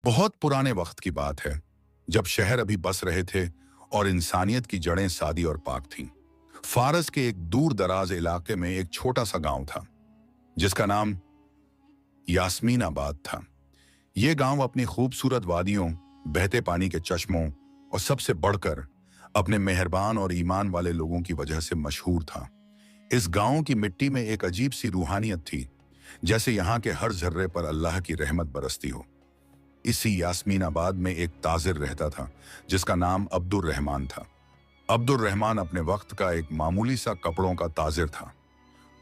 बहुत पुराने वक्त की बात है, जब शहर अभी बस रहे थे और इंसानियत की जड़ें सादी और पाक थीं। फारस के एक दूर दराज इलाके में एक छोटा सा गांव था, जिसका नाम यास्मीनाबाद था। यह गांव अपनी खूबसूरत वादियों, बहते पानी के चश्मों और सबसे बढ़कर अपने मेहरबान और ईमान वाले लोगों की वजह से मशहूर था। इस गांव की मिट्टी में एक अजीब सी रूहानियत थी, जैसे यहाँ के हर जर्रे पर अल्लाह की रहमत बरसती हो। इसी यास्मीनाबाद में एक ताजिर रहता था, जिसका नाम अब्दुर रहमान था। अब्दुर रहमान अपने वक्त का एक मामूली सा कपड़ों का ताजिर था।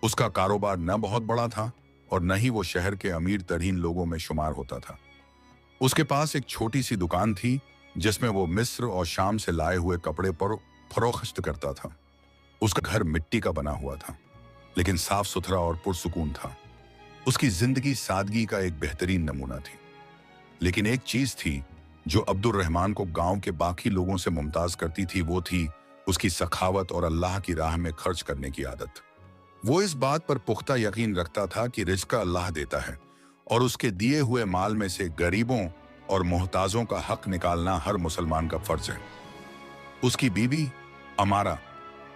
उसका कारोबार न बहुत बड़ा था और न ही वो शहर के अमीर तरीन लोगों में शुमार होता था। उसके पास एक छोटी सी दुकान थी, जिसमें वो मिस्र और शाम से लाए हुए कपड़े पर फरोख्त करता था। उसका घर मिट्टी का बना हुआ था, लेकिन साफ सुथरा और पुरसुकून था। उसकी जिंदगी सादगी का एक बेहतरीन नमूना थी। लेकिन एक चीज थी जो अब्दुर रहमान को गांव के बाकी लोगों से मुमताज करती थी, वो थी उसकी सखावत और अल्लाह की राह में खर्च करने की आदत। वो इस बात पर पुख्ता यकीन रखता था कि रिज़्क़ अल्लाह देता है और उसके दिए हुए माल में से गरीबों और मोहताजों का हक निकालना हर मुसलमान का फर्ज है। उसकी बीवी अमारा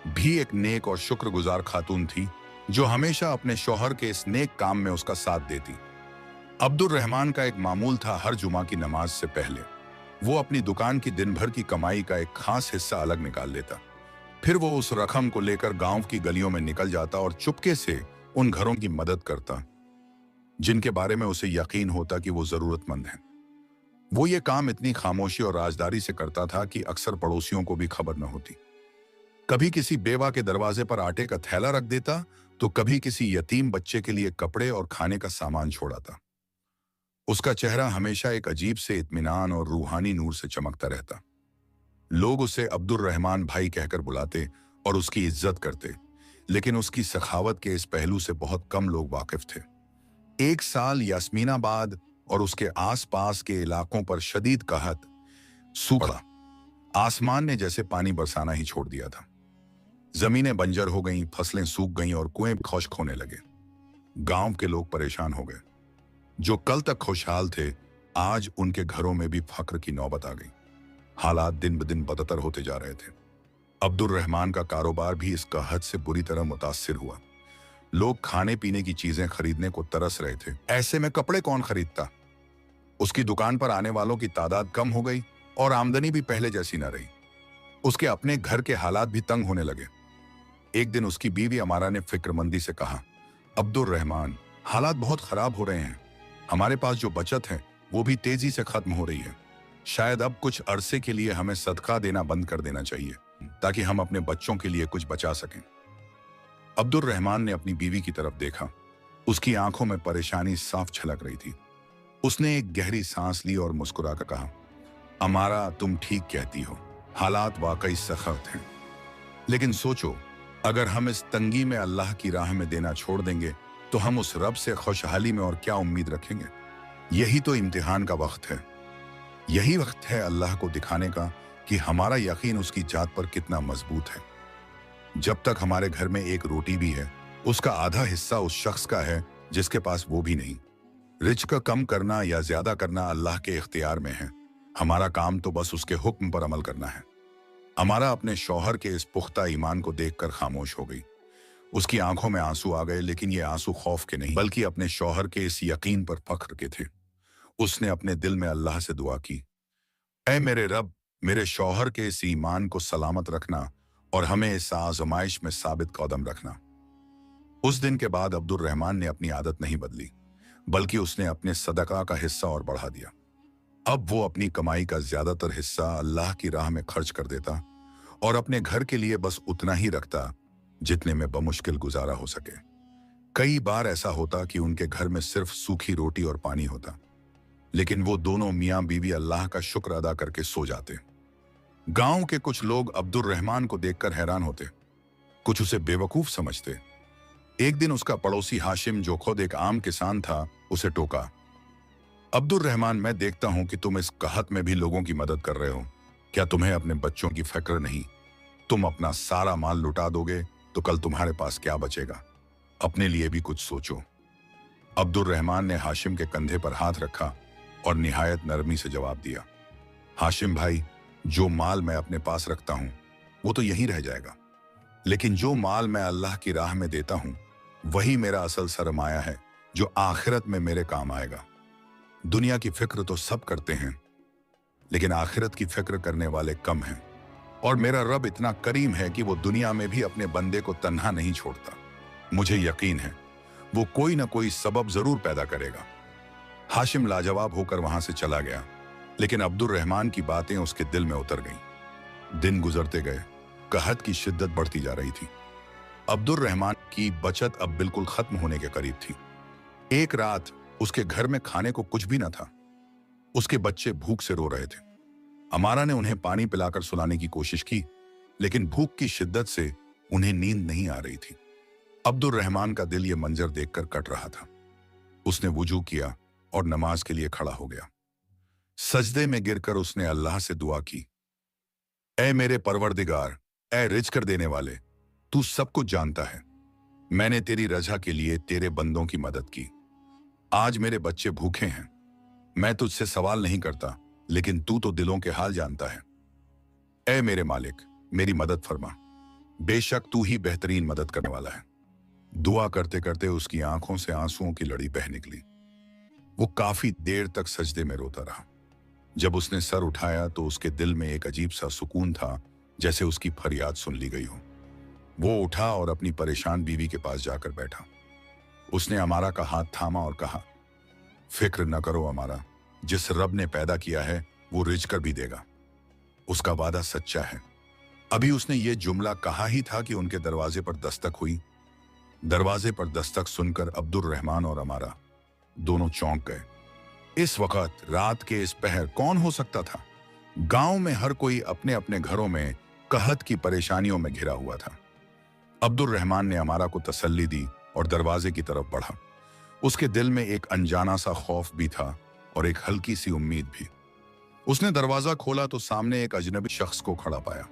भी एक नेक और शुक्रगुजार खातून थी, जो हमेशा अपने शौहर के इस नेक काम में उसका साथ देती। अब्दुर रहमान का एक मामूल था, हर जुमा की नमाज से पहले वो अपनी दुकान की दिन भर की कमाई का एक खास हिस्सा अलग निकाल लेता। फिर वो उस रकम को लेकर गांव की गलियों में निकल जाता और चुपके से उन घरों की मदद करता जिनके बारे में उसे यकीन होता कि वो जरूरतमंद हैं। वो ये काम इतनी खामोशी और राजदारी से करता था कि अक्सर पड़ोसियों को भी खबर न होती। कभी किसी बेवा के दरवाजे पर आटे का थैला रख देता, तो कभी किसी यतीम बच्चे के लिए कपड़े और खाने का सामान छोड़ाता। उसका चेहरा हमेशा एक अजीब से इत्मीनान और रूहानी नूर से चमकता रहता। लोग उसे अब्दुर रहमान भाई कहकर बुलाते और उसकी इज्जत करते, लेकिन उसकी सखावत के इस पहलू से बहुत कम लोग वाकिफ थे। एक साल यास्मीनाबाद और उसके आसपास के इलाकों पर शदीद कहत सूखा आसमान ने जैसे पानी बरसाना ही छोड़ दिया था। जमीनें बंजर हो गईं, फसलें सूख गईं और कुएं खुश्क होने लगे। गांव के लोग परेशान हो गए। जो कल तक खुशहाल थे, आज उनके घरों में भी फक्र की नौबत आ गई। हालात दिन ब दिन बदतर होते जा रहे थे। अब्दुर रहमान का कारोबार भी इस कहत से बुरी तरह मुतासिर हुआ। लोग खाने पीने की चीजें खरीदने को तरस रहे थे। ऐसे में कपड़े कौन खरीदता? उसकी दुकान पर आने वालों की तादाद कम हो गई और आमदनी भी पहले जैसी न रही। उसके अपने घर के हालात भी तंग होने लगे। एक दिन उसकी बीवी अमारा ने फिक्रमंदी से कहा, अब्दुर रहमान, हालात बहुत खराब हो रहे हैं। हमारे पास जो बचत है वो भी तेजी से खत्म हो रही है। शायद अब कुछ अरसे के लिए हमें सदका देना बंद कर देना चाहिए, ताकि हम अपने बच्चों के लिए कुछ बचा सकें। अब्दुर रहमान ने अपनी बीवी की तरफ देखा। उसकी आंखों में परेशानी साफ झलक रही थी। उसने एक गहरी सांस ली और मुस्कुराकर कहा, अमारा, तुम ठीक कहती हो, हालात वाकई सख्त हैं। लेकिन सोचो, अगर हम इस तंगी में अल्लाह की राह में देना छोड़ देंगे, तो हम उस रब से खुशहाली में और क्या उम्मीद रखेंगे? यही तो इम्तिहान का वक्त है। यही वक्त है अल्लाह को दिखाने का कि हमारा यकीन उसकी जात पर कितना मजबूत है। जब तक हमारे घर में एक रोटी भी है, उसका आधा हिस्सा उस शख्स का है जिसके पास वो भी नहीं। रिज़्क़ कम करना या ज्यादा करना अल्लाह के इख्तियार में है। हमारा काम तो बस उसके हुक्म पर अमल करना है। अमारा अपने शौहर के इस पुख्ता ईमान को देखकर खामोश हो गई। उसकी आंखों में आंसू आ गए, लेकिन ये आंसू खौफ के नहीं, बल्कि अपने शौहर के इस यकीन पर फख्र के थे। उसने अपने दिल में अल्लाह से दुआ की, ऐ मेरे रब, मेरे शौहर के इस ईमान को सलामत रखना और हमें इस आजमाइश में साबित कदम रखना। उस दिन के बाद अब्दुर रहमान ने अपनी आदत नहीं बदली, बल्कि उसने अपने सदका का हिस्सा और बढ़ा दिया। अब वो अपनी कमाई का ज्यादातर हिस्सा अल्लाह की राह में खर्च कर देता और अपने घर के लिए बस उतना ही रखता जितने में बमुश्किल गुजारा हो सके। कई बार ऐसा होता कि उनके घर में सिर्फ सूखी रोटी और पानी होता, लेकिन वो दोनों मियां बीवी अल्लाह का शुक्र अदा करके सो जाते। गांव के कुछ लोग अब्दुर रहमान को देखकर हैरान होते, कुछ उसे बेवकूफ समझते। एक दिन उसका पड़ोसी हाशिम, जो खुद एक आम किसान था, उसे टोका, अब्दुर रहमान, मैं देखता हूं कि तुम इस कहत में भी लोगों की मदद कर रहे हो। क्या तुम्हें अपने बच्चों की फिक्र नहीं? तुम अपना सारा माल लुटा दोगे तो कल तुम्हारे पास क्या बचेगा? अपने लिए भी कुछ सोचो। अब्दुर रहमान ने हाशिम के कंधे पर हाथ रखा और निहायत नरमी से जवाब दिया, हाशिम भाई, जो माल मैं अपने पास रखता हूं वो तो यहीं रह जाएगा, लेकिन जो माल मैं अल्लाह की राह में देता हूं वही मेरा असल सरमाया है जो आखिरत में मेरे काम आएगा। दुनिया की फिक्र तो सब करते हैं, लेकिन आखिरत की फिक्र करने वाले कम हैं। और मेरा रब इतना करीम है कि वो दुनिया में भी अपने बंदे को तन्हा नहीं छोड़ता। मुझे यकीन है वो कोई ना कोई सबब जरूर पैदा करेगा। हाशिम लाजवाब होकर वहां से चला गया, लेकिन अब्दुल रहमान की बातें उसके दिल में उतर गईं। दिन गुजरते गए, कहत की शिद्दत बढ़ती जा रही थी। अब्दुल रहमान की बचत अब बिल्कुल खत्म होने के करीब थी। एक रात उसके घर में खाने को कुछ भी न था। उसके बच्चे भूख से रो रहे थे। अमारा ने उन्हें पानी पिलाकर सुलाने की कोशिश की, लेकिन भूख की शिद्दत से उन्हें नींद नहीं आ रही थी। अब्दुल रहमान का दिल ये मंजर देखकर कट रहा था। उसने वुजू किया और नमाज के लिए खड़ा हो गया। सजदे में गिरकर उसने अल्लाह से दुआ की, ऐ मेरे परवरदिगार, ऐ रिज़्क़ कर देने वाले, तू सब कुछ जानता है। मैंने तेरी रजा के लिए तेरे बंदों की मदद की। आज मेरे बच्चे भूखे हैं। मैं तुझसे सवाल नहीं करता, लेकिन तू तो दिलों के हाल जानता है। ऐ मेरे मालिक, मेरी मदद फरमा। बेशक तू ही बेहतरीन मदद करने वाला है। दुआ करते करते उसकी आंखों से आंसुओं की लड़ी बह निकली। वो काफी देर तक सजदे में रोता रहा। जब उसने सर उठाया तो उसके दिल में एक अजीब सा सुकून था, जैसे उसकी फरियाद सुन ली गई हो। वो उठा और अपनी परेशान बीवी के पास जाकर बैठा। उसने अमारा का हाथ थामा और कहा, फिक्र न करो अमारा, जिस रब ने पैदा किया है वो रिज़्क़ कर भी देगा। उसका वादा सच्चा है। अभी उसने ये जुमला कहा ही था कि उनके दरवाजे पर दस्तक हुई। दरवाजे पर दस्तक सुनकर अब्दुल रहमान और अमारा दोनों चौंक गए। इस वक्त रात के इस पहर कौन हो सकता था? गांव में हर कोई अपने अपने घरों में कहत की परेशानियों में घिरा हुआ था। अब्दुल रहमान ने अमारा को तसल्ली दी और दरवाजे की तरफ बढ़ा। उसके दिल में एक अनजाना सा खौफ भी था और एक हल्की सी उम्मीद भी। उसने दरवाजा खोला तो सामने एक अजनबी शख्स को खड़ा पाया।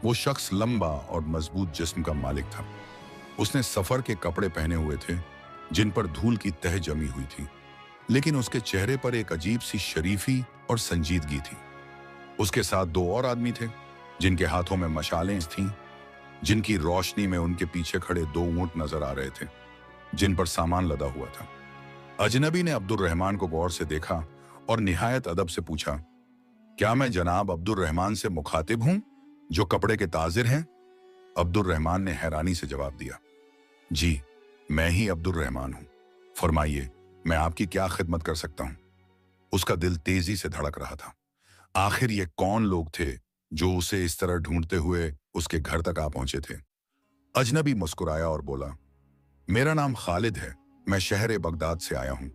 वो शख्स लंबा और मजबूत जिस्म का मालिक था। उसने सफर के कपड़े पहने हुए थे, जिन पर धूल की तह जमी हुई थी, लेकिन उसके चेहरे पर एक अजीब सी शरीफी और संजीदगी थी। उसके साथ दो और आदमी थे, जिनके हाथों में मशालें थीं, जिनकी रोशनी में उनके पीछे खड़े दो ऊंट नजर आ रहे थे, जिन पर सामान लदा हुआ था। अजनबी ने अब्दुल रहमान को गौर से देखा और निहायत अदब से पूछा, क्या मैं जनाब अब्दुल रहमान से मुखातिब हूं, जो कपड़े के ताजिर हैं? अब्दुल रहमान ने हैरानी से जवाब दिया, जी, मैं ही अब्दुल रहमान हूं। फरमाइए, मैं आपकी क्या खिदमत कर सकता हूं? उसका दिल तेजी से धड़क रहा था। आखिर ये कौन लोग थे जो उसे इस तरह ढूंढते हुए उसके घर तक आ पहुंचे थे? अजनबी मुस्कुराया और बोला, मेरा नाम खालिद है, मैं शहर बगदाद से आया हूं।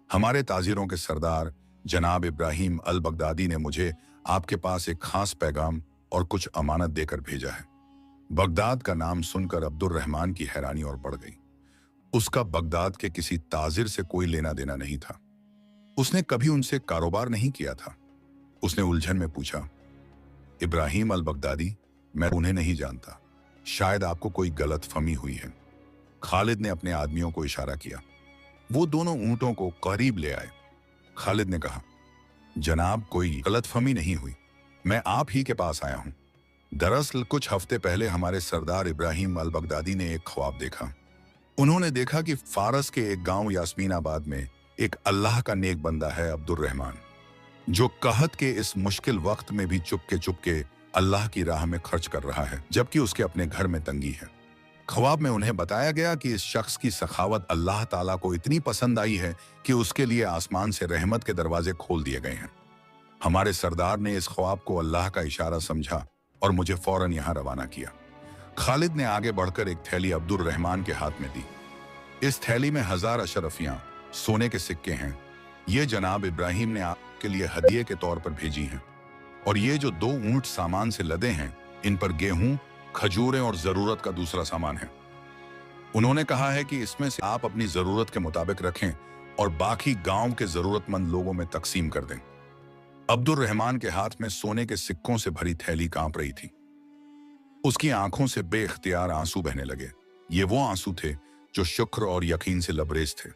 हमारे ताजिरों के सरदार जनाब इब्राहिम अल बगदादी ने मुझे आपके पास एक खास पैगाम और कुछ अमानत देकर भेजा है। बगदाद का नाम सुनकर अब्दुल रहमान की हैरानी और बढ़ गई। उसका बगदाद के किसी ताजिर से कोई लेना देना नहीं था। उसने कभी उनसे कारोबार नहीं किया था। उसने उलझन में पूछा, इब्राहिम अल बगदादी? मैं उन्हें नहीं जानता, शायद आपको कोई गलतफहमी हुई है। खालिद ने अपने आदमियों को इशारा किया। वो दोनों ऊंटों को करीब ले आए। खालिद ने कहा, जनाब, कोई गलतफहमी नहीं हुई, मैं आप ही के पास आया हूं। दरअसल कुछ हफ्ते पहले हमारे सरदार इब्राहिम अल बगदादी ने एक ख्वाब देखा। उन्होंने देखा कि फारस के एक गांव यास्मीनाबाद में एक अल्लाह का नेक बंदा है, अब्दुल रहमान, जो कहत के इस मुश्किल वक्त में भी चुपके चुपके अल्लाह की राह में खर्च कर रहा है, जबकि उसके अपने घर में तंगी है। ख्वाब में उन्हें बताया गया कि इस शख्स की सखावत अल्लाह ताला को इतनी पसंद आई है कि उसके लिए आसमान से रहमत के दरवाजे खोल दिए गए हैं। हमारे सरदार ने इस ख्वाब को अल्लाह का इशारा समझा और मुझे फौरन यहाँ रवाना किया। खालिद ने आगे बढ़कर एक थैली अब्दुल रहमान के हाथ में दी। इस थैली में 1000 अशरफियां सोने के सिक्के हैं। ये जनाब इब्राहिम ने आपके लिए हदिये के तौर पर भेजी हैं। और ये जो 2 ऊंट सामान से लदे हैं, इन पर गेहूं, खजूरें और जरूरत का दूसरा सामान है। उन्होंने कहा है कि इसमें से आप अपनी जरूरत के मुताबिक रखें और बाकी गांव के जरूरतमंद लोगों में तकसीम कर दें। अब्दुल रहमान के हाथ में सोने के सिक्कों से भरी थैली कांप रही थी। उसकी आंखों से बेख्तियार आंसू बहने लगे। ये वो आंसू थे जो शुक्र और यकीन से लबरेज थे।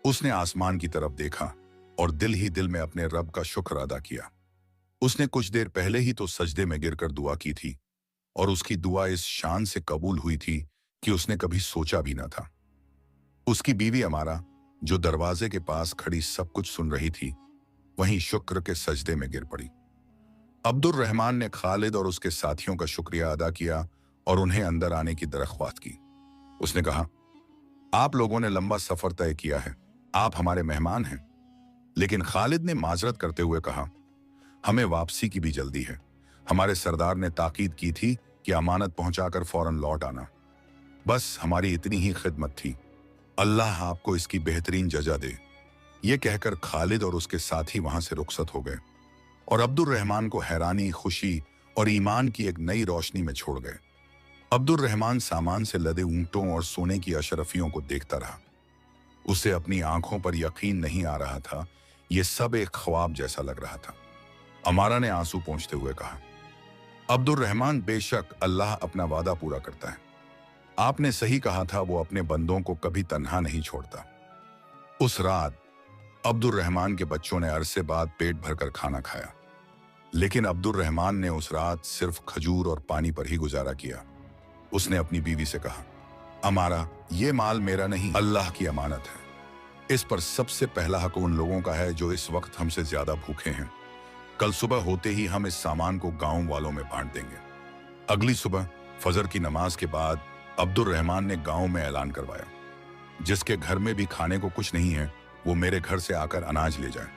उसने आसमान की तरफ देखा, और दिल ही दिल में अपने रब का शुक्र अदा किया। उसने कुछ देर पहले ही तो सजदे में गिरकर दुआ की थी और उसकी दुआ इस शान से कबूल हुई थी कि उसने कभी सोचा भी न था। उसकी बीवी अमारा, जो दरवाजे के पास खड़ी सब कुछ सुन रही थी, वहीं शुक्र के सजदे में गिर पड़ी। अब्दुल रहमान ने खालिद और उसके साथियों का शुक्रिया अदा किया और उन्हें अंदर आने की दरख्वास्त की। उसने कहा, आप लोगों ने लंबा सफर तय किया है, आप हमारे मेहमान हैं। लेकिन खालिद ने माजरत करते हुए कहा, हमें वापसी की भी जल्दी है। हमारे सरदार ने ताकीद की थी कि अमानत पहुंचाकर फौरन लौट आना। बस हमारी इतनी ही खिदमत थी। अल्लाह आपको इसकी बेहतरीन जजा दे। ये कहकर खालिद और उसके साथी वहां से रुखसत हो गए और अब्दुल रहमान को हैरानी, खुशी और ईमान की एक नई रोशनी में छोड़ गए। अब्दुल रहमान सामान से लदे ऊंटों और सोने की अशरफियों को देखता रहा। उसे अपनी आंखों पर यकीन नहीं आ रहा था। यह सब एक ख्वाब जैसा लग रहा था। अमारा ने आंसू पोंछते हुए कहा, अब्दुल रहमान, बेशक अल्लाह अपना वादा पूरा करता है। आपने सही कहा था, वो अपने बंदों को कभी तन्हा नहीं छोड़ता। उस रात अब्दुल रहमान के बच्चों ने अरसे बाद पेट भरकर खाना खाया, लेकिन अब्दुल रहमान ने उस रात सिर्फ खजूर और पानी पर ही गुजारा किया। उसने अपनी बीवी से कहा, अमारा, ये माल मेरा नहीं, अल्लाह की अमानत है। इस पर सबसे पहला हक उन लोगों का है जो इस वक्त हमसे ज्यादा भूखे हैं। कल सुबह होते ही हम इस सामान को गांव वालों में बांट देंगे। अगली सुबह फजर की नमाज के बाद अब्दुल रहमान ने गांव में ऐलान करवाया, जिसके घर में भी खाने को कुछ नहीं है, वो मेरे घर से आकर अनाज ले जाए।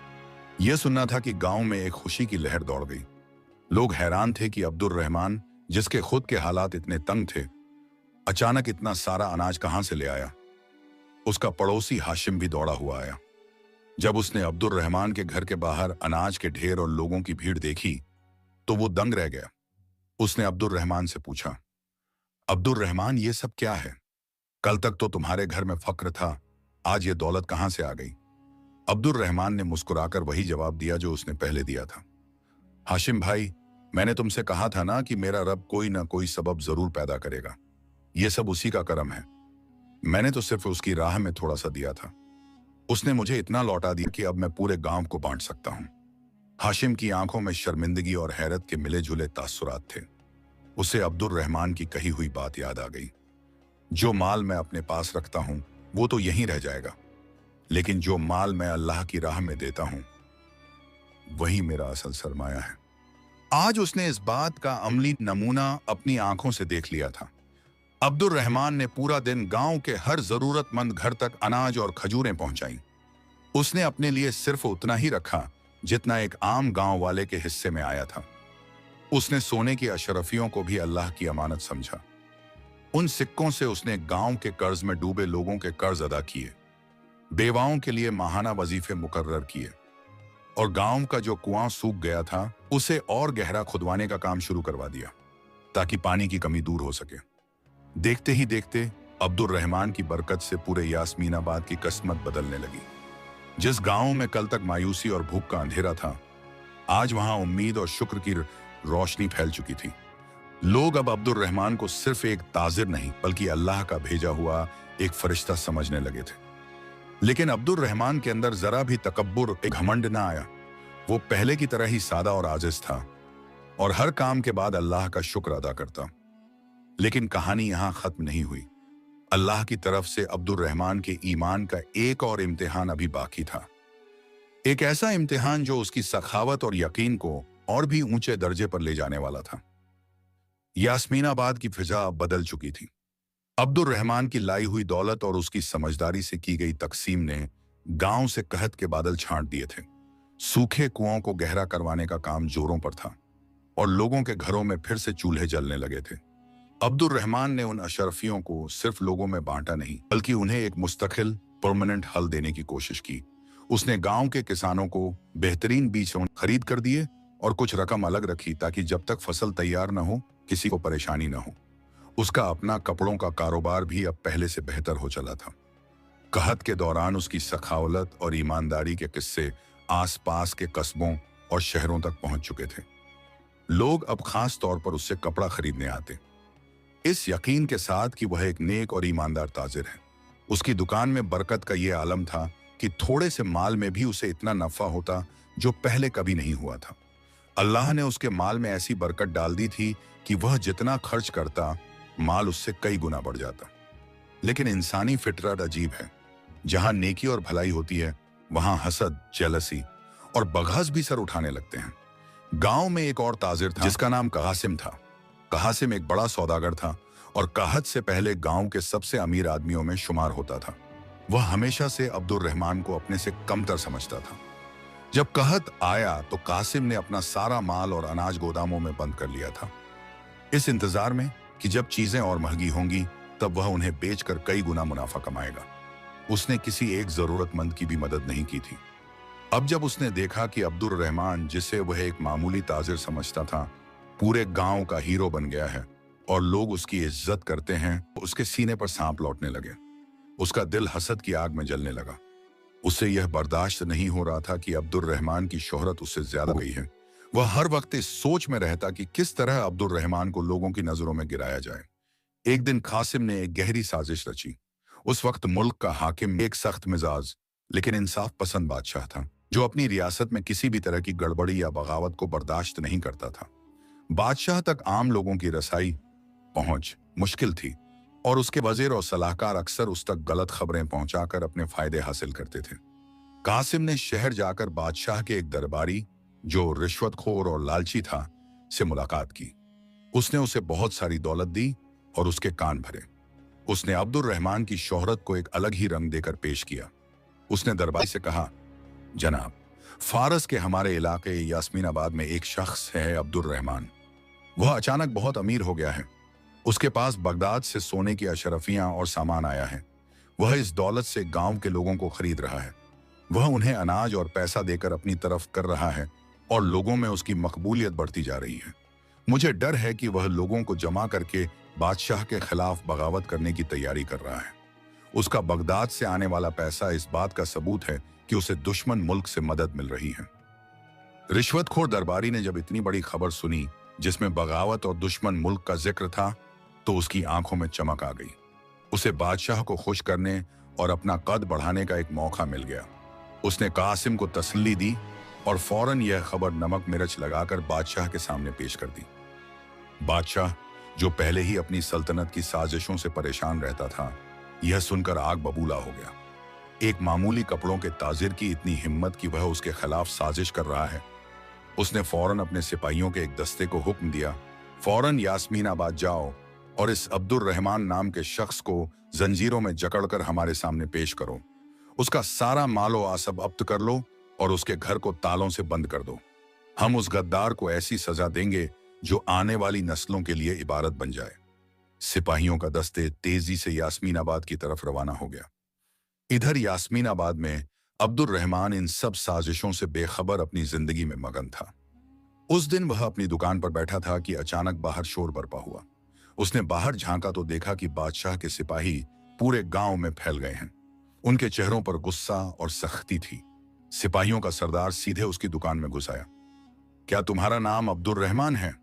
यह सुनना था कि गांव में एक खुशी की लहर दौड़ गई। लोग हैरान थे कि अब्दुल रहमान, जिसके खुद के हालात इतने तंग थे, अचानक इतना सारा अनाज कहां से ले आया। उसका पड़ोसी हाशिम भी दौड़ा हुआ आया। जब उसने अब्दुल रहमान के घर के बाहर अनाज के ढेर और लोगों की भीड़ देखी तो वो दंग रह गया। उसने अब्दुल रहमान से पूछा, अब्दुल रहमान, ये सब क्या है? कल तक तो तुम्हारे घर में फक्र था, आज ये दौलत कहां से आ गई? अब्दुल रहमान ने मुस्कुराकर वही जवाब दिया जो उसने पहले दिया था। हाशिम भाई, मैंने तुमसे कहा था ना कि मेरा रब कोई ना कोई सबब जरूर पैदा करेगा। ये सब उसी का करम है। मैंने तो सिर्फ उसकी राह में थोड़ा सा दिया था। उसने मुझे इतना लौटा दिया कि अब मैं पूरे गांव को बांट सकता हूं। हाशिम की आंखों में शर्मिंदगी और हैरत के मिले जुले तासुरात थे। उसे अब्दुल रहमान की कही हुई बात याद आ गई, जो माल मैं अपने पास रखता हूं वो तो यहीं रह जाएगा, लेकिन जो माल मैं अल्लाह की राह में देता हूं वही मेरा असल सरमाया है। आज उसने इस बात का अमली नमूना अपनी आंखों से देख लिया था। अब्दुल रहमान ने पूरा दिन गांव के हर जरूरतमंद घर तक अनाज और खजूरें पहुंचाई। उसने अपने लिए सिर्फ उतना ही रखा जितना एक आम गांव वाले के हिस्से में आया था। उसने सोने की अशरफियों को भी अल्लाह की अमानत समझा। उन सिक्कों से उसने गांव के कर्ज में डूबे लोगों के कर्ज अदा किए, बेवाओं के लिए माहाना वजीफे मुकर्रर किए और गांव का जो कुआं सूख गया था उसे और गहरा खुदवाने का काम शुरू करवा दिया ताकि पानी की कमी दूर हो सके। देखते ही देखते अब्दुल रहमान की बरकत से पूरे यास्मीनाबाद की किस्मत बदलने लगी। जिस गांव में कल तक मायूसी और भूख का अंधेरा था, आज वहां उम्मीद और शुक्र की रोशनी फैल चुकी थी। लोग अब अब्दुल रहमान को सिर्फ एक ताजिर नहीं बल्कि अल्लाह का भेजा हुआ एक फरिश्ता समझने लगे थे। लेकिन अब्दुल रहमान के अंदर जरा भी तकब्बुर, एक घमंड ना आया। वो पहले की तरह ही सादा और आजिज था और हर काम के बाद अल्लाह का शुक्र अदा करता। लेकिन कहानी यहां खत्म नहीं हुई। अल्लाह की तरफ से अब्दुल रहमान के ईमान का एक और इम्तिहान अभी बाकी था। एक ऐसा इम्तिहान जो उसकी सखावत और यकीन को और भी ऊंचे दर्जे पर ले जाने वाला था। यास्मीनाबाद की फिजा अब बदल चुकी थी। अब्दुल रहमान की लाई हुई दौलत और उसकी समझदारी से की गई तकसीम ने गांव से कहत के बादल छांट दिए थे। सूखे कुओं को गहरा करवाने का काम जोरों पर था और लोगों के घरों में फिर से चूल्हे जलने लगे थे। अब्दुल रहमान ने उन अशरफियों को सिर्फ लोगों में बांटा नहीं बल्कि उन्हें एक मुस्तकिल परमानेंट हल देने की कोशिश की। उसने गांव के किसानों को बेहतरीन बीज खरीद कर दिए और कुछ रकम अलग रखी ताकि जब तक फसल तैयार न हो किसी को परेशानी न हो। उसका अपना कपड़ों का कारोबार भी अब पहले से बेहतर हो चला था। कहत के दौरान उसकी सखावत और ईमानदारी के किस्से आसपास के कस्बों और शहरों तक पहुंच चुके थे। लोग अब खास तौर पर उससे कपड़ा खरीदने आते, इस यकीन के साथ कि वह एक नेक और ईमानदार ताजिर है। उसकी दुकान में बरकत का ये आलम था कि थोड़े से माल में भी उसे इतना नफा होता जो पहले कभी नहीं हुआ था। अल्लाह ने उसके माल में ऐसी बरकत डाल दी थी कि वह जितना खर्च करता, माल उससे कई गुना बढ़ जाता। लेकिन इंसानी फितरत अजीब है। जहां नेकी और भलाई होती है, वहां हसद, जेलसी और बगास भी सर उठाने लगते हैं। गांव में एक और ताजिर था जिसका नाम कासिम था। कासिम एक बड़ा सौदागर था और कहत से पहले गांव के सबसे अमीर आदमियों में शुमार होता था। वह हमेशा से अब्दुल रहमान को अपने से कमतर समझता था। जब कहत आया तो कासिम ने अपना सारा माल और अनाज गोदामों में बंद कर लिया था, इस इंतजार में कि जब चीजें और महंगी होंगी तब वह उन्हें बेचकर कई गुना मुनाफा कमाएगा। उसने किसी एक जरूरतमंद की भी मदद नहीं की थी। अब जब उसने देखा कि अब्दुल रहमान, जिसे वह एक मामूली ताजिर समझता था, पूरे गांव का हीरो बन गया है और लोग उसकी इज्जत करते हैं, तो उसके सीने पर सांप लौटने लगे। उसका दिल हसद की आग में जलने लगा। उसे यह बर्दाश्त नहीं हो रहा था कि अब्दुल रहमान की शोहरत उससे ज्यादा गई है। वह हर वक्त इस सोच में रहता कि किस तरह अब्दुल रहमान को लोगों की नजरों में गिराया जाए। एक दिन कासिम ने एक गहरी साजिश रची। उस वक्त मुल्क का हाकिम एक सख्त मिजाज लेकिन इंसाफ पसंद बादशाह था, जो अपनी रियासत में किसी भी तरह की गड़बड़ी या बगावत को बर्दाश्त नहीं करता था। बादशाह तक आम लोगों की रसाई पहुंच मुश्किल थी और उसके वजीर और सलाहकार अक्सर उस तक गलत खबरें पहुंचाकर अपने फायदे हासिल करते थे। कासिम ने शहर जाकर बादशाह के एक दरबारी, जो रिश्वतखोर और लालची था, से मुलाकात की। उसने उसे बहुत सारी दौलत दी और उसके कान भरे। उसने अब्दुल रहमान की शोहरत को एक अलग ही रंग देकर पेश किया। उसने दरबारी से कहा, जनाब, फारस के हमारे इलाके यास्मीनाबाद में एक शख्स है अब्दुल रहमान। वह अचानक बहुत अमीर हो गया है। उसके पास बगदाद से सोने की अशरफियां और सामान आया है। वह इस दौलत से गांव के लोगों को खरीद रहा है। वह उन्हें अनाज और पैसा देकर अपनी तरफ कर रहा है और लोगों में उसकी मकबूलियत बढ़ती जा रही है। मुझे डर है कि वह लोगों को जमा करके बादशाह के खिलाफ बगावत करने की तैयारी कर रहा है। उसका बगदाद से आने वाला पैसा इस बात का सबूत है कि उसे दुश्मन मुल्क से मदद मिल रही है। रिश्वतखोर दरबारी ने जब इतनी बड़ी खबर सुनी, जिसमें बगावत और दुश्मन मुल्क का जिक्र था, तो उसकी आंखों में चमक आ गई। उसे बादशाह को खुश करने और अपना कद बढ़ाने का एक मौका मिल गया। उसने कासिम को तसल्ली दी और फौरन यह खबर नमक मिर्च लगाकर बादशाह के सामने पेश कर दी। बादशाह, जो पहले ही अपनी सल्तनत की साजिशों से परेशान रहता था, यह सुनकर आग बबूला हो गया। एक मामूली कपड़ों के ताजिर की इतनी हिम्मत कि वह उसके खिलाफ साजिश कर रहा है। उसने फौरन अपने सिपाहियों के एक दस्ते को हुक्म दिया, फौरन यास्मीनाबाद जाओ और इस अब्दुल रहमान नाम के शख्स को जंजीरों में जकड़कर हमारे सामने पेश करो। उसका सारा मालो आसब अब्त कर लो और उसके घर को तालों से बंद कर दो। हम उस गद्दार को ऐसी सजा देंगे जो आने वाली नस्लों के लिए इबारत बन जाए। सिपाहियों का दस्ते तेजी से यास्मीनाबाद की तरफ रवाना हो गया। इधर यास्मीनाबाद में अब्दुल रहमान इन सब साजिशों से बेखबर अपनी जिंदगी में मगन था। उस दिन वह अपनी दुकान पर बैठा था कि अचानक बाहर शोर बरपा हुआ। उसने बाहर झांका तो देखा कि बादशाह के सिपाही पूरे गांव में फैल गए हैं। उनके चेहरों पर गुस्सा और सख्ती थी। सिपाहियों का सरदार सीधे उसकी दुकान में घुस आया। क्या तुम्हारा नाम अब्दुल रहमान है?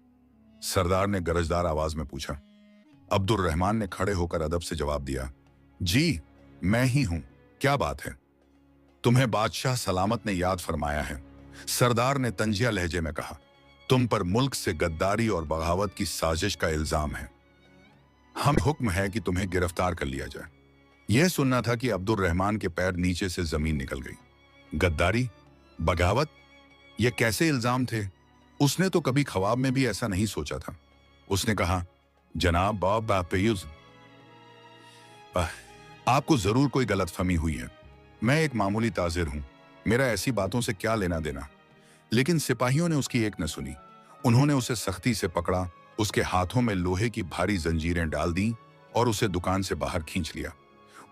सरदार ने गरजदार आवाज में पूछा। अब्दुल रहमान ने खड़े होकर अदब से जवाब दिया, जी, मैं ही हूं। क्या बात है? तुम्हें बादशाह सलामत ने याद फरमाया है, सरदार ने तंजिया लहजे में कहा। तुम पर मुल्क से गद्दारी और बगावत की साजिश का इल्जाम है। हम हुक्म है कि तुम्हें गिरफ्तार कर लिया जाए। यह सुनना था कि अब्दुल रहमान के पैर नीचे से जमीन निकल गई। गद्दारी, बगावत, ये कैसे इल्जाम थे? उसने तो कभी ख्वाब में भी ऐसा नहीं सोचा था। उसने कहा, जनाब आपको जरूर कोई गलतफहमी हुई है। मैं एक मामूली ताजिर हूं, मेरा ऐसी बातों से क्या लेना देना। लेकिन सिपाहियों ने उसकी एक न सुनी। उन्होंने उसे सख्ती से पकड़ा, उसके हाथों में लोहे की भारी जंजीरें डाल दी और उसे दुकान से बाहर खींच लिया।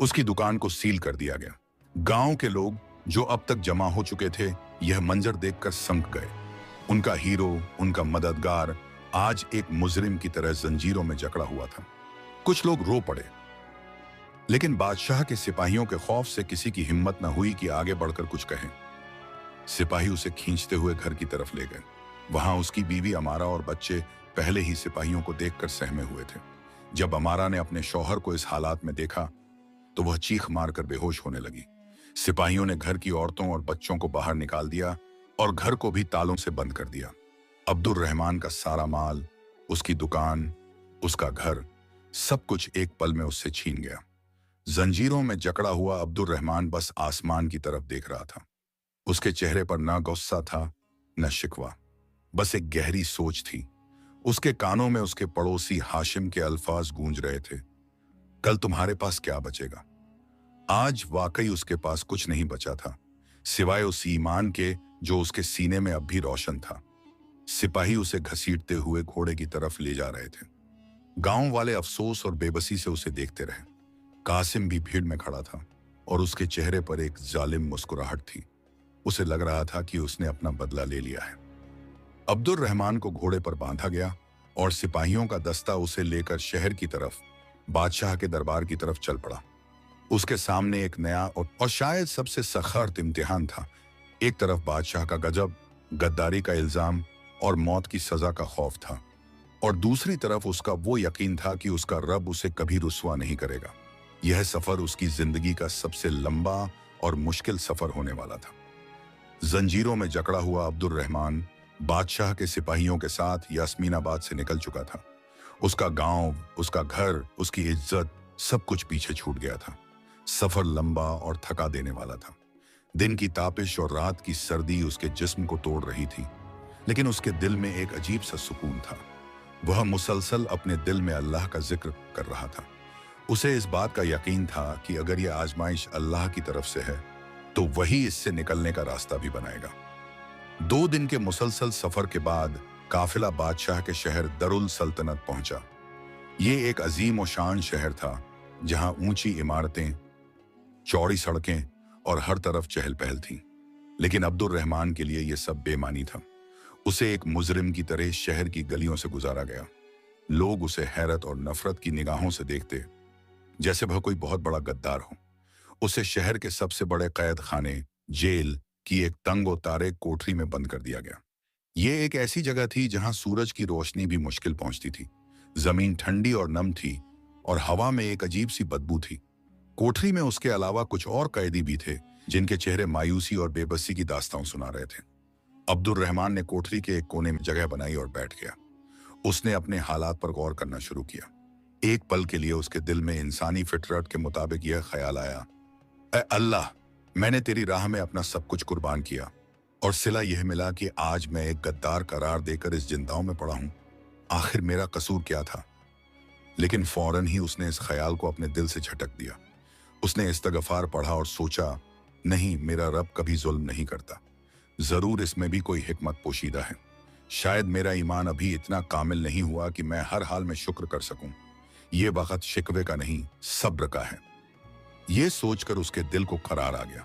उसकी दुकान को सील कर दिया गया। गांव के लोग जो अब तक जमा हो चुके थे, यह मंजर देखकर संक गए। उनका हीरो, उनका मददगार आज एक मुजरिम की तरह जंजीरों में जकड़ा हुआ था। कुछ लोग रो पड़े, लेकिन बादशाह के सिपाहियों के खौफ से किसी की हिम्मत न हुई कि आगे बढ़कर कुछ कहें। सिपाही उसे खींचते हुए घर की तरफ ले गए। वहां उसकी बीवी अमारा और बच्चे पहले ही सिपाहियों को देखकर सहमे हुए थे। जब अमारा ने अपने शौहर को इस हालात में देखा तो वह चीख मारकर बेहोश होने लगी। सिपाहियों ने घर की औरतों और बच्चों को बाहर निकाल दिया और घर को भी तालों से बंद कर दिया। अब्दुल रहमान का सारा माल, उसकी दुकान, उसका घर, सब कुछ एक पल में उससे छीन गया। जंजीरों में जकड़ा हुआ अब्दुल रहमान बस आसमान की तरफ देख रहा था। उसके चेहरे पर ना गुस्सा था, न शिकवा, बस एक गहरी सोच थी। उसके कानों में उसके पड़ोसी हाशिम के अल्फाज गूंज रहे थे, कल तुम्हारे पास क्या बचेगा। आज वाकई उसके पास कुछ नहीं बचा था, सिवाय उस ईमान के जो उसके सीने में अब भी रोशन था। सिपाही उसे घसीटते हुए घोड़े की तरफ ले जा रहे थे। गांव वाले अफसोस और बेबसी से उसे देखते रहे। कासिम भी भीड़ में खड़ा था और उसके चेहरे पर एक जालिम मुस्कुराहट थी। उसे लग रहा था कि उसने अपना बदला ले लिया है। अब्दुल रहमान को घोड़े पर बांधा गया और सिपाहियों का दस्ता उसे लेकर शहर की तरफ, बादशाह के दरबार की तरफ चल पड़ा। उसके सामने एक नया और शायद सबसे सख्त इम्तिहान था। एक तरफ बादशाह का गजब, गद्दारी का इल्जाम और मौत की सजा का खौफ था, और दूसरी तरफ उसका वो यकीन था कि उसका रब उसे कभी रुस्वा नहीं करेगा। यह सफर उसकी जिंदगी का सबसे लंबा और मुश्किल सफर होने वाला था। जंजीरों में जकड़ा हुआ अब्दुल रहमान बादशाह के सिपाहियों के साथ यास्मीनाबाद से निकल चुका था। उसका गांव, उसका घर, उसकी इज्जत, सब कुछ पीछे छूट गया था। सफर लंबा और थका देने वाला था। दिन की तापिश और रात की सर्दी उसके जिस्म को तोड़ रही थी, लेकिन उसके दिल में एक अजीब सा सुकून था। वह मुसलसल अपने दिल में अल्लाह का जिक्र कर रहा था। उसे इस बात का यकीन था कि अगर यह आजमाइश अल्लाह की तरफ से है तो वही इससे निकलने का रास्ता भी बनाएगा। 2 दिन के मुसलसल सफर के बाद काफिला बादशाह के शहर दरुल सल्तनत पहुंचा। ये एक अजीम और शान शहर था, जहां ऊंची इमारतें, चौड़ी सड़कें और हर तरफ चहल पहल थी। लेकिन अब्दुल रहमान के लिए यह सब बेमानी था। उसे एक मुजरिम की तरह शहर की गलियों से गुजारा गया। लोग उसे हैरत और नफरत की निगाहों से देखते, जैसे वह कोई बहुत बड़ा गद्दार हो। उसे शहर के सबसे बड़े कैद खाने, जेल की एक तंग तारे कोठरी में बंद कर दिया गया। ये एक ऐसी जगह थी जहां सूरज की रोशनी भी मुश्किल पहुंचती थी। जमीन ठंडी और नम थी और हवा में एक अजीब सी बदबू थी। कोठरी में उसके अलावा कुछ और कैदी भी थे, जिनके चेहरे मायूसी और बेबसी की दास्तान सुना रहे थे। अब्दुल रहमान ने कोठरी के एक कोने में जगह बनाई और बैठ गया। उसने अपने हालात पर गौर करना शुरू किया। एक पल के लिए उसके दिल में इंसानी फितरत के मुताबिक यह ख्याल आया, ऐ अल्लाह, मैंने तेरी राह में अपना सब कुछ कुर्बान किया और सिला यह मिला कि आज मैं एक गद्दार करार देकर इस जिंदाओं में पड़ा हूं। आखिर मेरा कसूर क्या था? लेकिन फौरन ही उसने इस ख्याल को अपने दिल से झटक दिया। उसने इस्तगफार पढ़ा और सोचा, नहीं, मेरा रब कभी जुल्म नहीं करता। जरूर इसमें भी कोई हिकमत पोशीदा है। शायद मेरा ईमान अभी इतना कामिल नहीं हुआ कि मैं हर हाल में शुक्र कर सकूं। ये वक्त शिकवे का नहीं, सब्र का है। ये सोचकर उसके दिल को करार आ गया।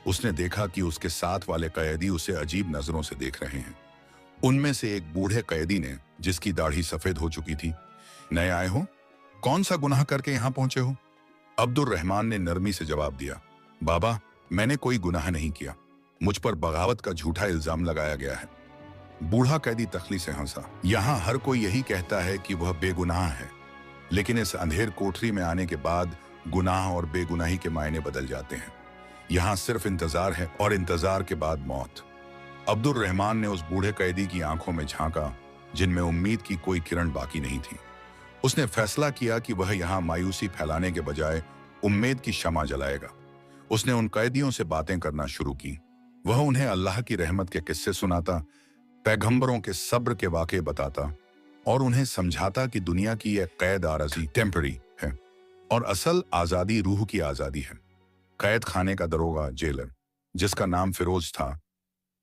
उसने देखा कि उसके साथ वाले कैदी उसे अजीब नजरों से देख रहे हैं। उनमें से एक बूढ़े कैदी ने, जिसकी दाढ़ी सफेद हो चुकी थी, नए आए हो? कौन सा गुनाह करके यहां पहुंचे हो? अब्दुल रहमान ने नरमी से जवाब दिया, बाबा, मैंने कोई गुनाह नहीं किया। मुझ पर बगावत का झूठा इल्जाम लगाया गया है। बूढ़ा कैदी तखली से हंसा। यहाँ हर कोई यही कहता है कि वह बेगुनाह है, लेकिन इस अंधेर कोठरी में आने के बाद गुनाह और बेगुनाही के मायने बदल जाते हैं। यहाँ सिर्फ इंतजार है और इंतजार के बाद मौत। अब्दुल रहमान ने उस बूढ़े कैदी की आंखों में झांका, जिनमें उम्मीद की कोई किरण बाकी नहीं थी। उसने फैसला किया कि वह यहाँ मायूसी फैलाने के बजाय उम्मीद की शमा जलाएगा। उसने उन कैदियों से बातें करना शुरू की। वह उन्हें अल्लाह की रहमत के किस्से सुनाता, पैगंबरों के सब्र के वाक़े बताता और उन्हें समझाता कि दुनिया की यह कैद आरज़ी टेम्पररी है और असल आज़ादी रूह की आज़ादी है। कैद खाने का दरोगा, जेलर, जिसका नाम फिरोज था,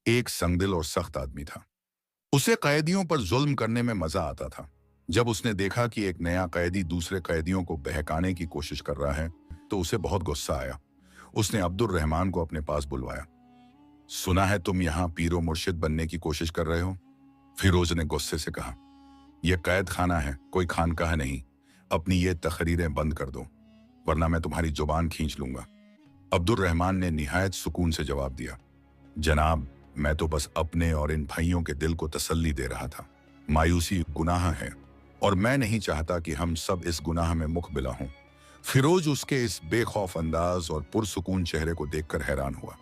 एक संगदिल और सख्त आदमी था। उसे कैदियों पर जुल्म करने में मजा आता था। जब उसने देखा कि एक नया कैदी दूसरे कैदियों को बहकाने की कोशिश कर रहा है तो उसे बहुत गुस्सा आया। उसने अब्दुल रहमान को अपने पास बुलवाया। सुना है तुम यहाँ पीरो मुर्शिद बनने की कोशिश कर रहे हो? फिरोज ने गुस्से से कहा, यह कैद खाना है, कोई खानकाह नहीं। अपनी ये तकरीरें बंद कर दो, वरना मैं तुम्हारी जुबान खींच लूंगा। अब्दुल रहमान ने निहायत सुकून से जवाब दिया, जनाब, मैं तो बस अपने और इन भाइयों के दिल को तसल्ली दे रहा था। मायूसी गुनाह है और मैं नहीं चाहता कि हम सब इस गुनाह में मुखबिला हों। फिरोज उसके इस बेखौफ अंदाज और पुरसुकून चेहरे को देखकर हैरान हुआ।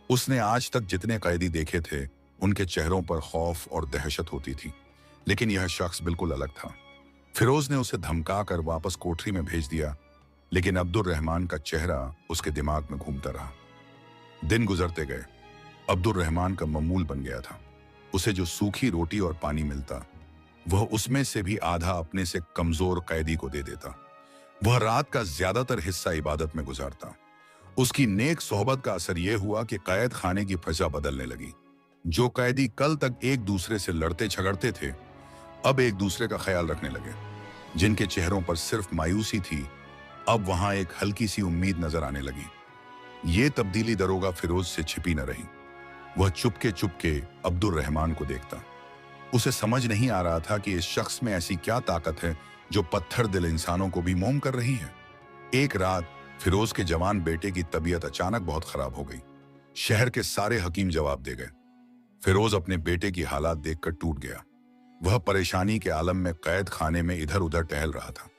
उसने आज तक जितने कैदी देखे थे, उनके चेहरों पर खौफ और दहशत होती थी, लेकिन यह शख्स बिल्कुल अलग था। फिरोज ने उसे धमकाकर वापस कोठरी में भेज दिया, लेकिन अब्दुल रहमान का चेहरा उसके दिमाग में घूमता रहा। दिन गुजरते गए। अब्दुल रहमान का मामूल बन गया था। उसे जो सूखी रोटी और पानी मिलता, वह उसमें से भी आधा अपने से कमजोर कैदी को दे देता। वह रात का ज्यादातर हिस्सा इबादत में गुजारता। उसकी नेक सोहबत का असर यह हुआ कि कैद खाने की फजा बदलने लगी। जो कैदी कल तक एक दूसरे से लड़ते झगड़ते थे, अब एक दूसरे का ख्याल रखने लगे। जिनके चेहरों पर सिर्फ मायूसी थी, अब वहां एक हल्की सी उम्मीद नजर आने लगी। ये तब्दीली दरोगा फिरोज से छिपी न रही। वह चुपके चुपके अब्दुल रहमान को देखता। उसे समझ नहीं आ रहा था कि इस शख्स में ऐसी क्या ताकत है जो पत्थर दिल इंसानों को भी मोम कर रही है। एक रात फिरोज के जवान बेटे की तबीयत अचानक बहुत खराब हो गई। शहर के सारे हकीम जवाब दे गए। फिरोज अपने बेटे की हालात देखकर टूट गया। वह परेशानी के आलम में कैद खाने में इधर उधर टहल रहा था।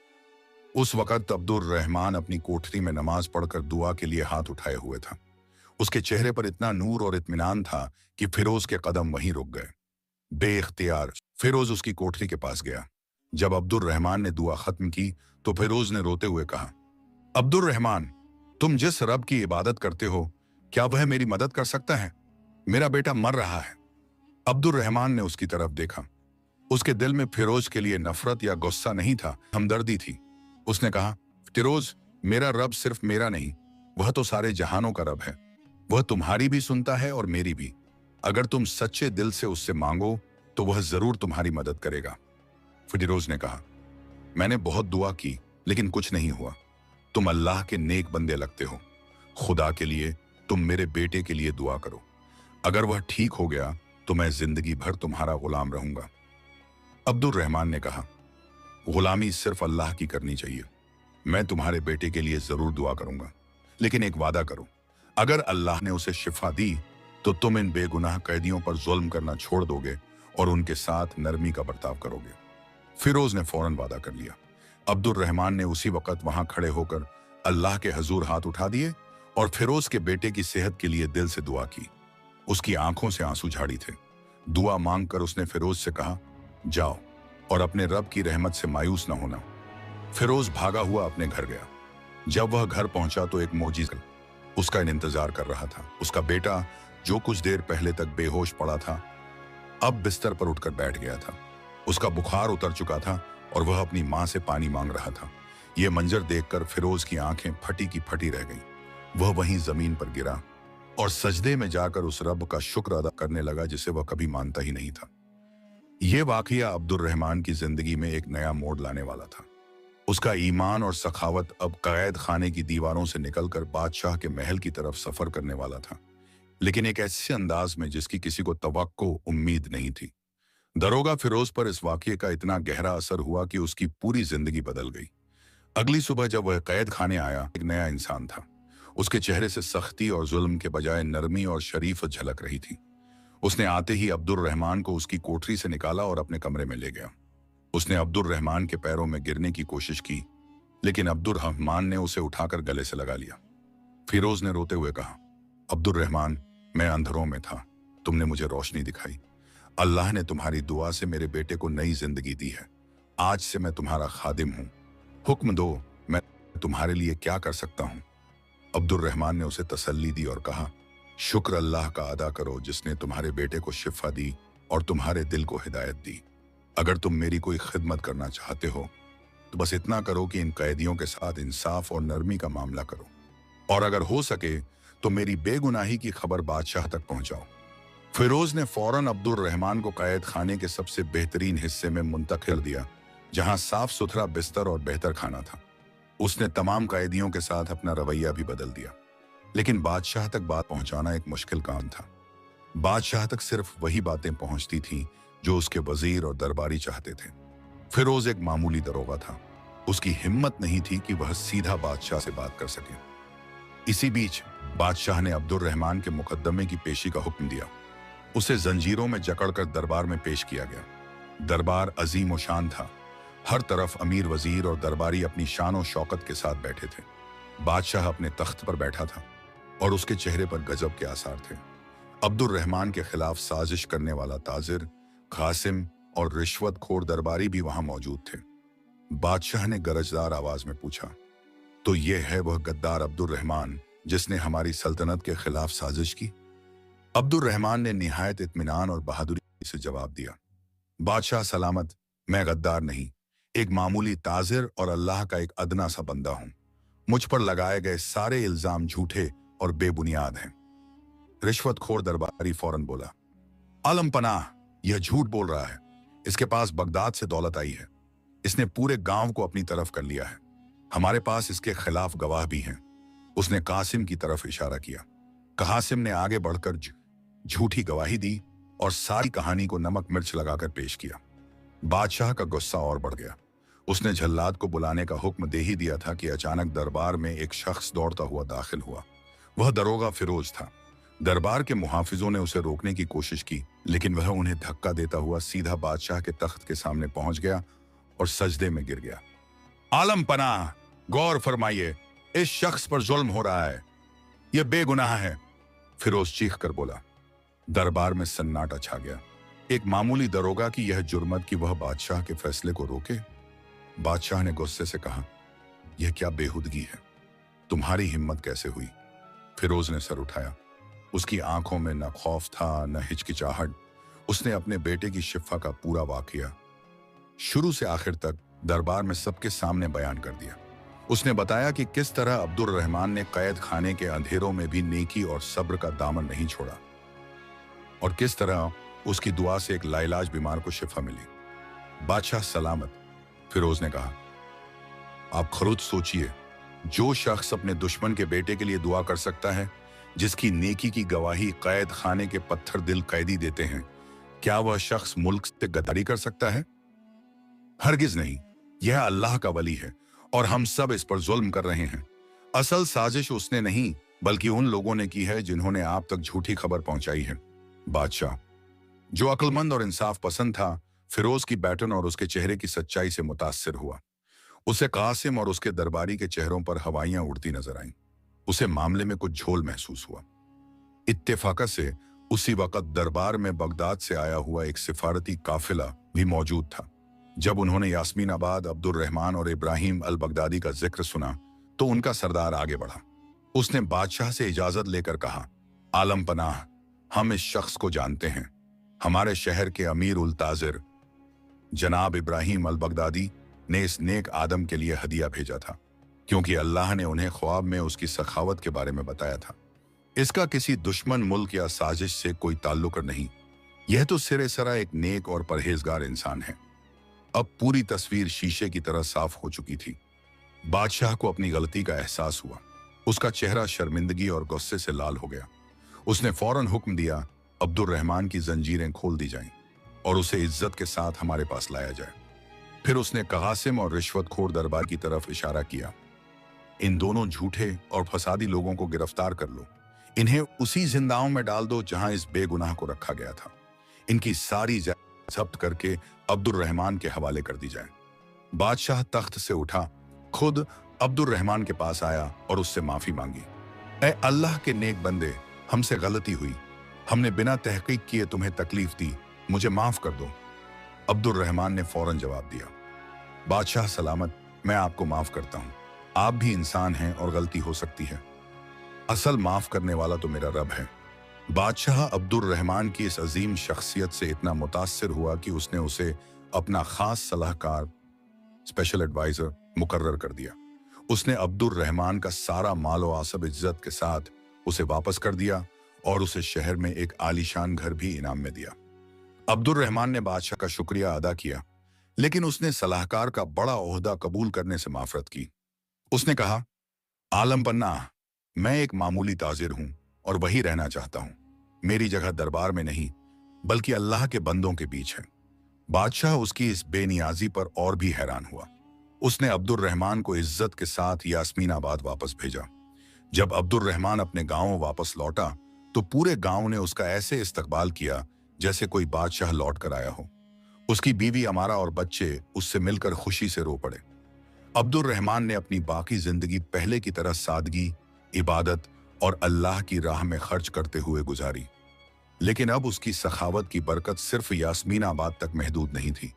उस वक्त अब्दुल रहमान अपनी कोठरी में नमाज पढ़कर दुआ के लिए हाथ उठाए हुए था। उसके चेहरे पर इतना नूर और इत्मीनान था कि फिरोज के कदम वहीं रुक गए। बेइख्तियार फिरोज उसकी कोठरी के पास गया। जब अब्दुल रहमान ने दुआ खत्म की तो फिरोज ने रोते हुए कहा, अब्दुल रहमान, तुम जिस रब की इबादत करते हो, क्या वह मेरी मदद कर सकता है? मेरा बेटा मर रहा है। अब्दुल रहमान ने उसकी तरफ देखा। उसके दिल में फिरोज के लिए नफरत या गुस्सा नहीं था, हमदर्दी थी। उसने कहा, फिरोज, मेरा रब सिर्फ मेरा नहीं, वह तो सारे जहानों का रब है। वह तुम्हारी भी सुनता है और मेरी भी। अगर तुम सच्चे दिल से उससे मांगो तो वह जरूर तुम्हारी मदद करेगा। फिरोज ने कहा, मैंने बहुत दुआ की लेकिन कुछ नहीं हुआ। तुम अल्लाह के नेक बंदे लगते हो। खुदा के लिए तुम मेरे बेटे के लिए दुआ करो। अगर वह ठीक हो गया तो मैं जिंदगी भर तुम्हारा गुलाम रहूंगा। अब्दुल रहमान ने कहा, गुलामी सिर्फ अल्लाह की करनी चाहिए। मैं तुम्हारे बेटे के लिए जरूर दुआ करूंगा, लेकिन एक वादा करो, अगर अल्लाह ने उसे शिफा दी तो तुम इन बेगुनाह कैदियों पर जुल्म करना छोड़ दोगे और उनके साथ नरमी का बर्ताव करोगे। फिरोज ने फौरन वादा कर लिया। अब्दुल रहमान ने उसी वक्त वहां खड़े होकर अल्लाह के हजूर हाथ उठा दिए और फिरोज के बेटे की सेहत के लिए दिल से दुआ की। उसकी आंखों से आंसू झाड़ी थे। दुआ मांगकर उसने फिरोज से कहा, जाओ और अपने रब की रहमत से मायूस न होना। फिरोज भागा हुआ अपने घर गया। जब वह घर पहुंचा तो एक मोजिज़ा उसका इंतजार कर रहा था। उसका बेटा, जो कुछ देर पहले तक बेहोश पड़ा था, अब बिस्तर पर उठकर बैठ गया था। उसका बुखार उतर चुका था और वह अपनी मां से पानी मांग रहा था। यह मंजर देखकर फिरोज की आंखें फटी की फटी रह गईं। वह वहीं जमीन पर गिरा और सजदे में जाकर उस रब का शुक्र अदा करने लगा जिसे वह कभी मानता ही नहीं था। यह वाकया अब्दुल रहमान की जिंदगी में एक नया मोड़ लाने वाला था। उसका ईमान और सखावत अब कैद खाने की दीवारों से निकलकर बादशाह के महल की तरफ सफर करने वाला था, लेकिन एक ऐसे अंदाज में जिसकी किसी को तवक्को उम्मीद नहीं थी। दरोगा फिरोज पर इस वाकये का इतना गहरा असर हुआ कि उसकी पूरी जिंदगी बदल गई। अगली सुबह जब वह कैद खाने आया, एक नया इंसान था। उसके चेहरे से सख्ती और जुल्म के बजाय नरमी और शरीफत झलक रही थी। उसने आते ही अब्दुल रहमान को उसकी कोठरी से निकाला और अपने कमरे में ले गया। उसने अब्दुल रहमान के पैरों में गिरने की कोशिश की, लेकिन अब्दुल रहमान ने उसे उठाकर गले से लगा लिया। फिरोज ने रोते हुए कहा, अब्दुल रहमान, मैं अंधेरों में था, तुमने मुझे रोशनी दिखाई। अल्लाह ने तुम्हारी दुआ से मेरे बेटे को नई जिंदगी दी है। आज से मैं तुम्हारा खादिम हूं। हुक्म दो, मैं तुम्हारे लिए क्या कर सकता हूं? अब्दुल रहमान ने उसे तसल्ली दी और कहा, शुक्र अल्लाह का अदा करो जिसने तुम्हारे बेटे को शिफा दी और तुम्हारे दिल को हिदायत दी। अगर तुम मेरी कोई खिदमत करना चाहते हो तो बस इतना करो कि इन कैदियों के साथ इंसाफ और नरमी का मामला करो, और अगर हो सके तो मेरी बेगुनाही की खबर बादशाह तक पहुंचाओ। फिरोज ने फौरन अब्दुल रहमान को कैद खाने के सबसे बेहतरीन हिस्से में मुंतकिल दिया, जहां साफ सुथरा बिस्तर और बेहतर खाना था। उसने तमाम कैदियों के साथ अपना रवैया भी बदल दिया, लेकिन बादशाह तक बात पहुंचाना एक मुश्किल काम था। बादशाह तक सिर्फ वही बातें पहुंचती थीं जो उसके वजीर और दरबारी चाहते थे। फिरोज एक मामूली दरोगा था। उसकी हिम्मत नहीं थी कि वह सीधा बादशाह से बात कर सके। इसी बीच बादशाह ने अब्दुल रहमान के मुकदमे की पेशी का हुक्म दिया। उसे जंजीरों में जकड़कर दरबार में पेश किया गया। दरबार अजीम और शान था। हर तरफ अमीर वजीर और दरबारी अपनी शान और शौकत के साथ बैठे थे। बादशाह अपने तख्त पर बैठा था और उसके चेहरे पर गजब के आसार थे। अब्दुल रहमान के खिलाफ साजिश करने वाला ताजिर, कासिम और रिश्वतखोर दरबारी भी वहां मौजूद थे। बादशाह ने गरजदार आवाज में पूछा, तो ये है वह गद्दार अब्दुल रहमान जिसने हमारी सल्तनत के खिलाफ साजिश की? अब्दुल रहमान ने निहायत इत्मीनान और बहादुरी से जवाब दिया, बादशाह सलामत, मैं गद्दार नहीं, एक मामूली ताजिर और अल्लाह का एक अदना सा बंदा हूं। मुझ पर लगाए गए सारे इल्जाम झूठे और बेबुनियाद हैं। रिश्वतखोर दरबारी फौरन बोला, आलम पनाह, यह झूठ बोल रहा है। इसके पास बगदाद से दौलत आई है। इसने पूरे गांव को अपनी तरफ कर लिया है। हमारे पास इसके खिलाफ गवाह भी हैं। उसने कासिम की तरफ इशारा किया। कासिम ने आगे बढ़कर झूठी गवाही दी और सारी कहानी को नमक मिर्च लगाकर पेश किया। बादशाह का गुस्सा और बढ़ गया। उसने जल्लाद को बुलाने का हुक्म दे ही दिया था कि अचानक दरबार में एक शख्स दौड़ता हुआ दाखिल हुआ। वह दरोगा फिरोज था। दरबार के मुहाफिजों ने उसे रोकने की कोशिश की, लेकिन वह उन्हें धक्का देता हुआ सीधा बादशाह के तख्त के सामने पहुंच गया और सजदे में गिर गया। आलम पनाह, गौर फरमाइए, इस शख्स पर जुल्म हो रहा है। यह बेगुनाह है, फिरोज चीख कर बोला। दरबार में सन्नाटा छा गया। एक मामूली दरोगा की यह जुर्मत कि वह बादशाह के फैसले को रोके। बादशाह ने गुस्से से कहा, यह क्या बेहुदगी है? तुम्हारी हिम्मत कैसे हुई? फिरोज ने सर उठाया। उसकी आंखों में न खौफ था न हिचकिचाहट। उसने अपने बेटे की शिफा का पूरा वाकया शुरू से आखिर तक दरबार में सबके सामने बयान कर दिया। उसने बताया कि किस तरह अब्दुल रहमान ने कैद खाने के अंधेरों में भी नेकी और सब्र का दामन नहीं छोड़ा और किस तरह उसकी दुआ से एक लाइलाज बीमार को शिफा मिली। बादशाह सलामत, फिरोज ने कहा, आप खुद सोचिए, जो शख्स अपने दुश्मन के बेटे के लिए दुआ कर सकता है, जिसकी नेकी की गवाही कैद खाने के पत्थर दिल कैदी देते हैं, क्या वह शख्स मुल्क से गद्दारी कर सकता है? हरगिज नहीं। यह अल्लाह का वली है और हम सब इस पर जुल्म कर रहे हैं। असल साजिश उसने नहीं बल्कि उन लोगों ने की है जिन्होंने आप तक झूठी खबर पहुंचाई है। बादशाह, जो अक्लमंद और इंसाफ पसंद था, फिरोज की बैटन और उसके चेहरे की सच्चाई से मुतासिर हुआ। उसे कासिम और उसके दरबारी के चेहरों पर हवाइयां उड़ती नजर आईं। उसे मामले में कुछ झोल महसूस हुआ। इत्तेफाक से उसी वक्त दरबार में बगदाद से आया हुआ एक सिफारती काफिला भी मौजूद था। जब उन्होंने यास्मीनाबाद, अब्दुल रहमान और इब्राहिम अल बगदादी का जिक्र सुना तो उनका सरदार आगे बढ़ा। उसने बादशाह से इजाजत लेकर कहा, आलम पनाह, हम इस शख्स को जानते हैं। हमारे शहर के अमीर उल ताजिर जनाब इब्राहिम अल बगदादी ने इस नेक आदम के लिए हदिया भेजा था, क्योंकि अल्लाह ने उन्हें ख्वाब में उसकी सखावत के बारे में बताया था। इसका किसी दुश्मन मुल्क या साजिश से कोई ताल्लुक नहीं। यह तो सिरे सरा एक नेक और परहेजगार इंसान है। अब पूरी तस्वीर शीशे की तरह साफ हो चुकी थी। बादशाह को अपनी गलती का एहसास हुआ। उसका चेहरा शर्मिंदगी और गुस्से से लाल हो गया। उसने फौरन हुक्म दिया, अब्दुल रहमान की जंजीरें खोल दी जाएं और उसे इज्जत के साथ हमारे पास लाया जाए। फिर उसने कासिम और रिश्वतखोर दरबार की तरफ इशारा किया, इन दोनों झूठे और फसादी लोगों को गिरफ्तार कर लो। इन्हें उसी जिंदाओं में डाल दो जहां इस बेगुनाह को रखा गया था। इनकी सारी जब्त करके अब्दुल रहमान के हवाले कर दी जाए। बादशाह तख्त से उठा, खुद अब्दुल रहमान के पास आया और उससे माफी मांगी। ऐ अल्लाह के नेक बंदे, हमसे गलती हुई। हमने बिना तहकीक किए तुम्हें तकलीफ दी, मुझे माफ कर दो। अब्दुल रहमान ने फौरन जवाब दिया, बादशाह सलामत, मैं आपको माफ करता हूं। आप भी इंसान हैं और गलती हो सकती है। असल माफ करने वाला तो मेरा रब है। बादशाह अब्दुल रहमान की इस अजीम शख्सियत से इतना मुतासिर हुआ कि उसने उसे अपना खास सलाहकार, स्पेशल एडवाइजर मुकर्रर कर दिया। उसने अब्दुल रहमान का सारा माल और आसब इज्जत के साथ उसे वापस कर दिया और उसे शहर में एक आलीशान घर भी इनाम में दिया। अब्दुल रहमान ने बादशाह का शुक्रिया अदा किया, लेकिन उसने सलाहकार का बड़ा ओहदा कबूल करने से माफरत की। उसने कहा, आलम पन्ना, मैं एक मामूली ताजिर हूं और वही रहना चाहता हूं। मेरी जगह दरबार में नहीं बल्कि अल्लाह के बंदों के बीच है। बादशाह उसकी इस बेनियाजी पर और भी हैरान हुआ। उसने अब्दुल रहमान को इज्जत के साथ यास्मीनाबाद वापस भेजा। जब अब्दुल रहमान अपने गांव वापस लौटा तो पूरे गांव ने उसका ऐसे इस्तकबाल किया जैसे कोई बादशाह लौट कर आया हो। उसकी बीवी अमारा और बच्चे उससे मिलकर खुशी से रो पड़े। अब्दुल रहमान ने अपनी बाकी जिंदगी पहले की तरह सादगी, इबादत और अल्लाह की राह में खर्च करते हुए गुजारी। लेकिन अब उसकी सखावत की बरकत सिर्फ यास्मीनाबाद तक महदूद नहीं थी,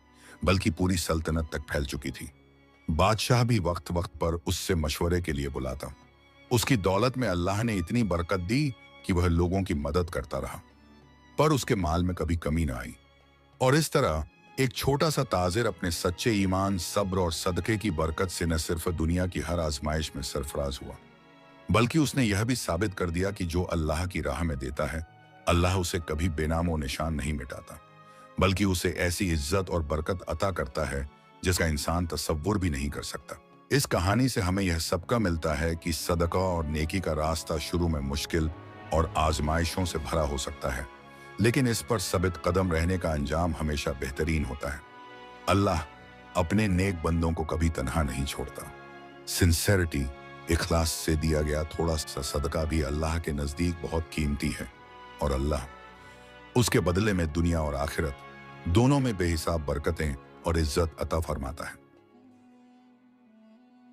बल्कि पूरी सल्तनत तक फैल चुकी थी। बादशाह भी वक्त वक्त पर उससे मशवरे के लिए बुलाता। उसकी दौलत में अल्लाह ने इतनी बरकत दी कि वह लोगों की मदद करता रहा, पर उसके माल में कभी कमी ना आई। और इस तरह एक छोटा सा ताजिर अपने सच्चे ईमान, सब्र और सदके की बरकत से न सिर्फ दुनिया की हर आजमाइश में सरफराज हुआ, बल्कि उसने यह भी साबित कर दिया कि जो अल्लाह की राह में देता है, अल्लाह उसे कभी बेनामो निशान नहीं मिटाता, बल्कि उसे ऐसी इज्जत और बरकत अता करता है जिसका इंसान तसव्वुर भी नहीं कर सकता। इस कहानी से हमें यह सबका मिलता है कि सदका और नेकी का रास्ता शुरू में मुश्किल और आजमाइशों से भरा हो सकता है, लेकिन इस पर साबित कदम रहने का अंजाम हमेशा बेहतरीन होता है। अल्लाह अपने नेक बंदों को कभी तन्हा नहीं छोड़ता। सिंसेरिटी, इखलास से दिया गया थोड़ा सा सदका भी अल्लाह के नजदीक बहुत कीमती है, और अल्लाह उसके बदले में दुनिया और आखिरत दोनों में बेहिसाब बरकतें और इज्जत अता फरमाता है।